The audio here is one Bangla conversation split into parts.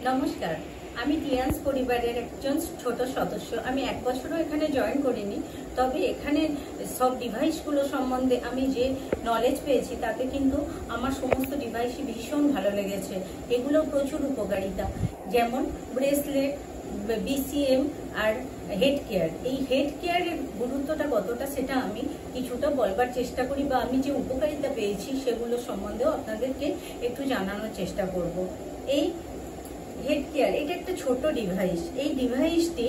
নমস্কার, আমি টিয়ান্স পরিবারের একজন ছোট সদস্য। আমি 1 বছরও এখানে জয়েন করিনি, তবে এখানে সব ডিভাইসগুলো সম্বন্ধে আমি যে নলেজ পেয়েছি তাতে কিন্তু আমার সমস্ত ডিভাইসই ভীষণ ভালো লেগেছে। এগুলো প্রচুর উপকারিতা, যেমন ব্রেসলেট, BCM আর হেড কেয়ার। এই হেড কেয়ারের গুরুত্বটা কতটা সেটা আমি কিছুটা বলবার চেষ্টা করি, বা আমি যে উপকারিতা পেয়েছি সেগুলো সম্বন্ধেও আপনাদেরকে একটু জানানোর চেষ্টা করব। এই হেড কেয়ার এটা একটা ছোট ডিভাইস। এই ডিভাইসটি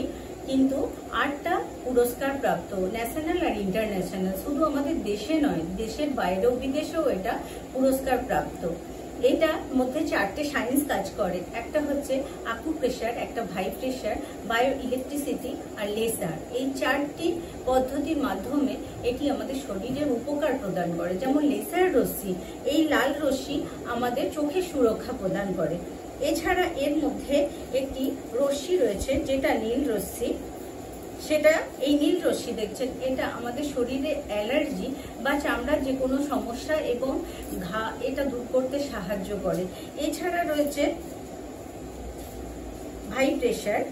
কিন্তু 8টা পুরস্কার প্রাপ্ত, ন্যাশনাল আর ইন্টারন্যাশনাল। শুধু আমাদের দেশে নয়, দেশের বাইরেও বিদেশেও এটা পুরস্কার প্রাপ্ত। এটার মধ্যে 4টে সায়েন্স কাজ করে। একটা হচ্ছে আকুপ্রেশার, একটা ভাইব্রেশন, বায়ো ইলেকট্রিসিটি আর লেসার। এই 4টি পদ্ধতির মাধ্যমে এটি আমাদের শরীরের উপকার প্রদান করে। যেমন লেসার রশ্মি, এই লাল রশ্মি আমাদের চোখের সুরক্ষা প্রদান করে। এছাড়া এর মধ্যে একটি রশ্মি রয়েছে যেটা নীল রশ্মি। সেটা এই নীল রশ্মি দেখছেন, এটা আমাদের শরীরে অ্যালার্জি বা চামড়ার যে কোনো সমস্যা এবং ঘা এটা দূর করতে সাহায্য করে। এছাড়া রয়েছে ভাইব্রেশন।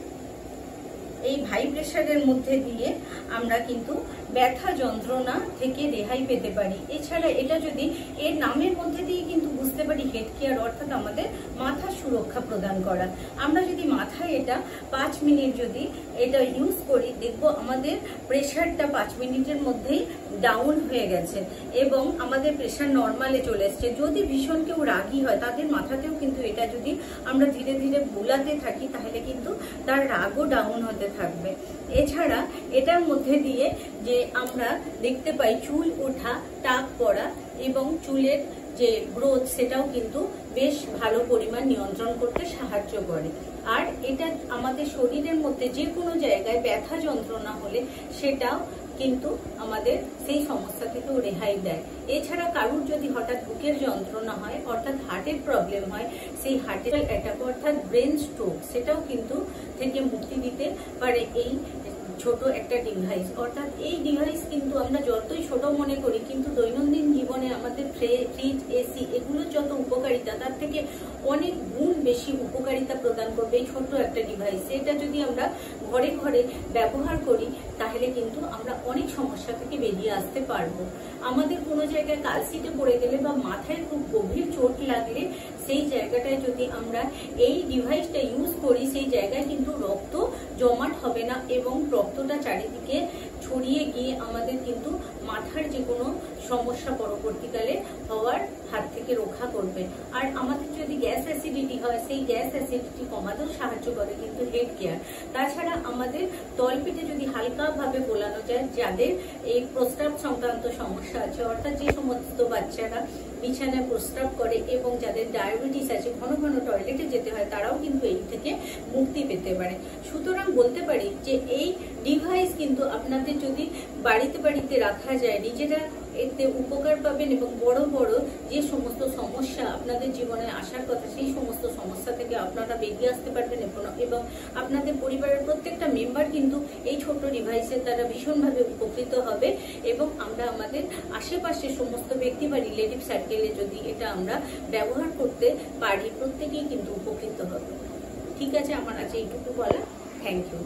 এই ভাইব্রেশনের মধ্যে দিয়ে আমরা কিন্তু ব্যথা যন্ত্রণা থেকে রেহাই পেতে পারি। এছাড়া এটা যদি এর নামের মধ্যে দিয়ে কিন্তু বুঝতে পারি হেড কেয়ার, অর্থাৎ আমাদের মাথার সুরক্ষা প্রদান করা। আমরা যদি মাথায় এটা 5 মিনিট যদি এটা ইউজ করি, দেখবো আমাদের প্রেশারটা 5 মিনিটের মধ্যেই ডাউন হয়ে গেছে এবং আমাদের প্রেশার নর্মালে চলে এসছে। যদি ভীষণ কেউ রাগী হয় তাদের মাথাতেও কিন্তু এটা যদি আমরা ধীরে ধীরে বুলাতে থাকি তাহলে কিন্তু তার রাগও ডাউন হতে থাকবে। এছাড়া এটার মধ্যে দিয়ে যে আমরা দেখতে পাই চুল ওঠা, টাক পড়া এবং চুলের যে গ্রোথ সেটাও কিন্তু বেশ ভালো পরিমাণ নিয়ন্ত্রণ করতে সাহায্য করে। আর এটা আমাদের শরীরের মধ্যে যে কোনো জায়গায় ব্যথা যন্ত্রণা হলে সেটাও কিন্তু আমাদের সেই সমস্যা থেকেও রেহাই দেয়। এছাড়া কারুর যদি হঠাৎ বুকের যন্ত্রণা হয়, অর্থাৎ হার্টের প্রবলেম হয়, সেই হার্টের অ্যাটাক অর্থাৎ ব্রেন স্ট্রোক, সেটাও কিন্তু থেকে মুক্তি দিতে পারে এই ছোট একটা ডিভাইস। অর্থাৎ এই ডিভাইস কিন্তু আমরা যতই ছোট মনে করি, কিন্তু দৈনন্দিন জীবনে আমাদের ফ্রিজ, এসি এগুলোর যত উপকারিতা তার থেকে অনেক গুণ বেশি উপকারিতা প্রদান করবে এই ছোট্ট একটা ডিভাইস। এটা যদি আমরা ঘরে ঘরে ব্যবহার করি তাহলে কিন্তু আমরা অনেক সমস্যা থেকে বেরিয়ে আসতে পারবো। আমাদের কোনো জায়গায় কালসিটে পড়ে গেলে বা মাথায় খুব গভীর চোট লাগলে সেই জায়গাটায় যদি আমরা এই ডিভাইসটা ইউজ করি, সেই জায়গায় কিন্তু রক্ত জমাট হবে না এবং রক্তটা চারিদিকে ছড়িয়ে গিয়ে আমাদের কিন্তু মাথার যে কোনো সমস্যা পরবর্তীকালে হওয়ার হাত থেকে রক্ষা করবে। আর আমাদের যদি গ্যাস অ্যাসিডিটি হয়, সেই গ্যাস অ্যাসিডিটি কমাতেও সাহায্য করে কিন্তু হেড কেয়ার। তাছাড়া আমাদের তলপেটে যদি হালকাভাবে বোলানো যায়, যাদের এই প্রস্রাব সংক্রান্ত সমস্যা আছে, অর্থাৎ যে সমস্ত বাচ্চারা বিছানায় প্রস্রাব করে এবং যাদের ডায়াবেটিস আছে, ঘন ঘন টয়লেটে যেতে হয়, তারাও কিন্তু এই থেকে মুক্তি পেতে পারে। সুতরাং বলতে পারি যে এই ডিভাইস কিন্তু আপনাদের যদি বাড়িতে বাড়িতে রাখা যায়, নিজেরা এতে উপকার পাবেন এবং বড় বড় যে সমস্ত সমস্যা আপনাদের জীবনে আসার কথা সেই সমস্ত সমস্যা থেকে আপনারা বেরিয়ে আসতে পারবেন এবং আপনাদের পরিবারের প্রত্যেকটা মেম্বার কিন্তু এই ছোট্ট ডিভাইসের দ্বারা ভীষণভাবে উপকৃত হবে। এবং আমরা আমাদের আশেপাশে সমস্ত ব্যক্তি বা রিলেটিভ সার্কেলে যদি এটা আমরা ব্যবহার করতে পারি, প্রত্যেকেই কিন্তু উপকৃত হবে। ঠিক আছে, আমার আজ এইটুকু বলা। Thank you.